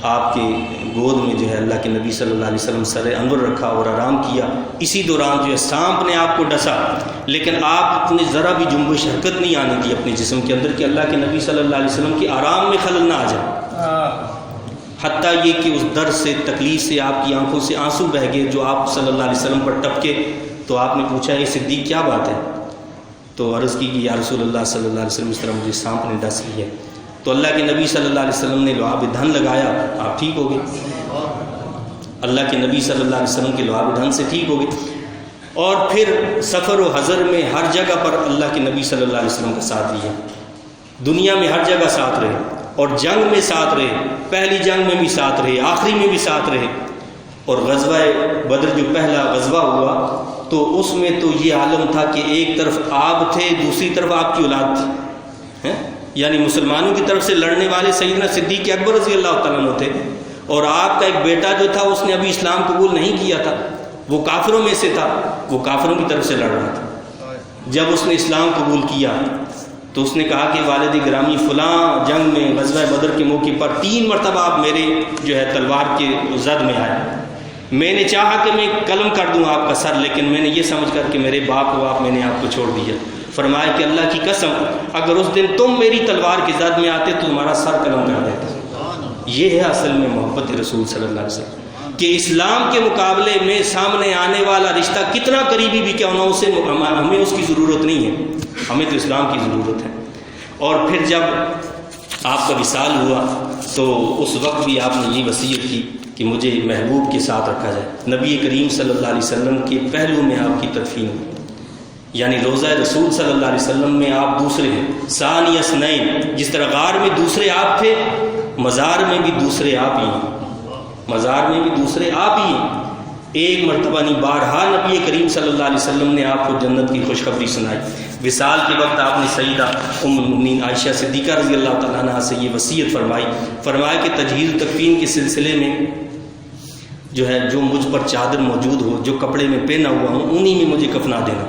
آپ کے گود میں جو ہے اللہ کے نبی صلی اللہ علیہ وسلم سر انور رکھا اور آرام کیا۔ اسی دوران جو ہے سانپ نے آپ کو ڈسا، لیکن آپ نے ذرا بھی جنبش حرکت نہیں آنے دی اپنے جسم کے اندر کہ اللہ کے نبی صلی اللہ علیہ وسلم کے آرام میں خلل نہ آ جائے، حتیٰ یہ کہ اس درد سے تکلیف سے آپ کی آنکھوں سے آنسو بہہ گئے جو آپ صلی اللہ علیہ وسلم پر ٹپکے۔ تو آپ نے پوچھا اے صدیق کیا بات ہے؟ تو عرض کی کہ یا رسول اللہ صلی اللہ علیہ وسلم اس طرح مجھے سانپ نے ڈس لی ہے۔ تو اللہ کے نبی صلی اللہ علیہ وسلم نے لعاب دھن لگایا، آپ ٹھیک ہو گئے، اللہ کے نبی صلی اللہ علیہ وسلم کے لعاب دھن سے ٹھیک ہو گئے۔ اور پھر سفر و حضر میں ہر جگہ پر اللہ کے نبی صلی اللہ علیہ وسلم کا ساتھ لیا، دنیا میں ہر جگہ ساتھ رہے، اور جنگ میں ساتھ رہے، پہلی جنگ میں بھی ساتھ رہے، آخری میں بھی ساتھ رہے۔ اور غزوہ بدر جو پہلا غزوہ ہوا تو اس میں تو یہ عالم تھا کہ ایک طرف آپ تھے، دوسری طرف آپ کی اولاد تھی، یعنی مسلمانوں کی طرف سے لڑنے والے سیدنا صدیق اکبر رضی اللہ تعالیٰ عنہ تھے، اور آپ کا ایک بیٹا جو تھا اس نے ابھی اسلام قبول نہیں کیا تھا، وہ کافروں میں سے تھا، وہ کافروں کی طرف سے لڑ رہا تھا۔ جب اس نے اسلام قبول کیا تو اس نے کہا کہ والد گرامی فلاں جنگ میں غزوہ بدر کے موقع پر 3 مرتبہ آپ میرے جو ہے تلوار کے زد میں آئے، میں نے چاہا کہ میں قلم کر دوں آپ کا سر، لیکن میں نے یہ سمجھ کر کہ میرے باپ و آپ میں نے آپ کو چھوڑ دیا۔ فرمایا کہ اللہ کی قسم اگر اس دن تم میری تلوار کی زد میں آتے تو تمہارا سر قلم کر دیتا۔ یہ ہے اصل میں محبت رسول صلی اللہ علیہ وسلم، کہ اسلام کے مقابلے میں سامنے آنے والا رشتہ کتنا قریبی بھی کیا ہونا، اسے ہمیں اس کی ضرورت نہیں ہے، ہمیں تو اسلام کی ضرورت ہے۔ اور پھر جب آپ کا وصال ہوا تو اس وقت بھی آپ نے یہ وصیت کی کہ مجھے محبوب کے ساتھ رکھا جائے۔ نبی کریم صلی اللہ علیہ وسلم کے پہلو میں آپ کی تدفین ہوئی، یعنی روضہ رسول صلی اللہ علیہ وسلم میں آپ دوسرے ہیں، ثانی اثنین، جس طرح غار میں دوسرے آپ تھے، مزار میں بھی دوسرے آپ ہی ہیں، مزار میں بھی دوسرے آپ ہی ہیں۔ ایک مرتبہ نہیں بارہا نبی کریم صلی اللہ علیہ وسلم نے آپ کو جنت کی خوشخبری سنائی۔ وصال کے وقت آپ نے سیدہ ام المؤمنین عائشہ صدیقہ رضی اللہ تعالیٰ عنہا سے یہ وصیت فرمایا کہ تجہیز تکفین کے سلسلے میں جو ہے جو مجھ پر چادر موجود ہو، جو کپڑے میں پہنا ہوا ہوں، انہی میں مجھے کفنا دینا۔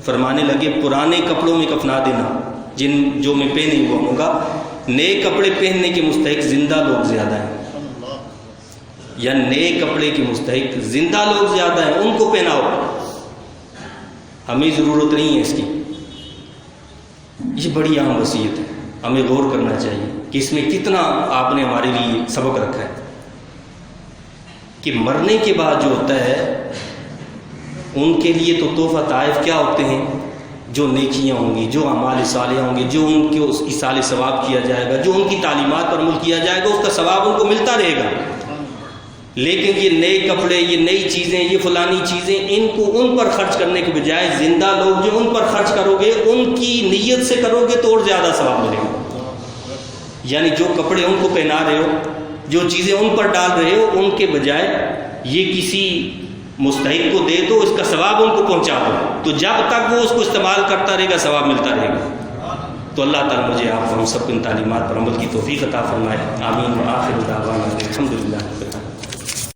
فرمانے لگے پرانے کپڑوں میں کفنا دینا جو میں پہنے ہوا ہوں گا، نئے کپڑے پہننے کے مستحق زندہ لوگ زیادہ ہیں، یا نئے کپڑے کے مستحق زندہ لوگ زیادہ ہیں، ان کو پہناؤ، ہمیں ضرورت نہیں ہے اس کی۔ یہ بڑی اہم وصیت ہے، ہمیں غور کرنا چاہیے کہ اس میں کتنا آپ نے ہمارے لیے سبق رکھا ہے کہ مرنے کے بعد جو ہوتا ہے ان کے لیے تو تحفہ طائف کیا ہوتے ہیں، جو نیکیاں ہوں گی، جو اعمال صالحہ ہوں گے، جو ان کے اس ایصال ثواب کیا جائے گا، جو ان کی تعلیمات پر عمل کیا جائے گا، اس کا ثواب ان کو ملتا رہے گا۔ لیکن یہ نئے کپڑے، یہ نئی چیزیں، یہ فلانی چیزیں، ان کو ان پر خرچ کرنے کے بجائے زندہ لوگ جو ان پر خرچ کرو گے، ان کی نیت سے کرو گے تو اور زیادہ ثواب ملے گا۔ یعنی جو کپڑے ان کو پہنا رہے ہو، جو چیزیں ان پر ڈال رہے ہو، ان کے بجائے یہ کسی مستحق کو دے دو، اس کا ثواب ان کو پہنچا دو، تو جب تک وہ اس کو استعمال کرتا رہے گا ثواب ملتا رہے گا۔ تو اللہ تعالیٰ مجھے آپ ہم سب کو ان تعلیمات پر عمل کی توفیق عطا فرمائے، آمین۔ وآخر دعوانا الحمدللہ۔